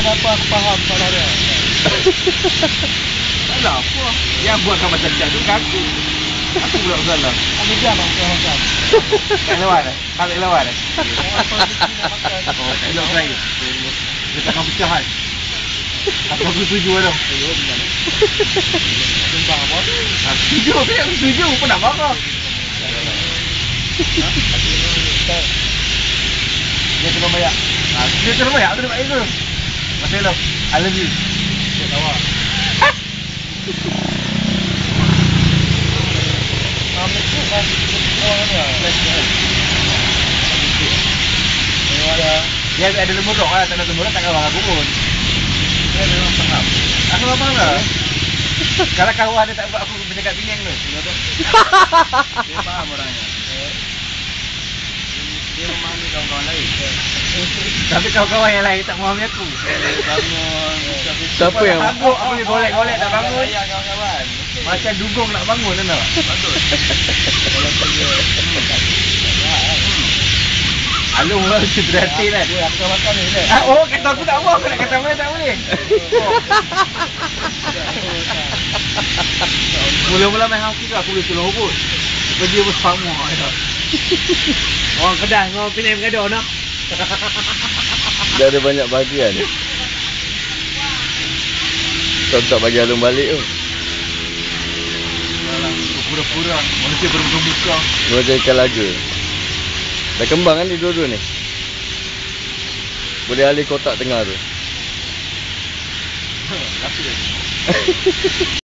kenapa aku faham salah dia. Salah apa? Yang buatkan macam-macam tu kan aku. Aku pula salah. Ambil jam aku makan. Tak lawan eh? Balik lawan eh? Oh, elok saya. Dia takkan pecahan. Aku setuju lah. Timbang apa? Setuju, aku setuju. Apa nak marah? Dia kena bayar. Dia kena bayar, aku nak bayar ke? Masih elok. I love you. Dia tahu lah. Ambil tu kan orang dia. Dia ada lemur dong lah, tak ada lemur tak kawan aku pun. Dia memang faham. Aku apa lah? Kalau kawan dia tak buat aku bercakap Penang tu. Dia faham orangnya. Dia memahami kawan-kawan lain. Tapi kawan-kawan yang lain tak memahami aku. Bangun. Siapa yang Aku boleh golek-golek tak bangun. Ya kawan-kawan. Macam dugong nak bangun kan tak? Bagus. Kalau kerja. Alu orang berhati kan. Dia aku makan ni kan. Oh, kata aku tak mau, aku nak kata mana tak boleh. Mula-mula main haki tu aku boleh tolong hubut. Lepas dia bersama. Orang Kedah, orang Penang bergaduh nak. Dia ada banyak bahagian. Kau tak bagi Alung balik tu. Pura-pura, manusia bermuka-muka. Dia macam ikan laga. Dah kembang kan ni dua-dua ni. Boleh alih kotak tengah tu. Rasa dia.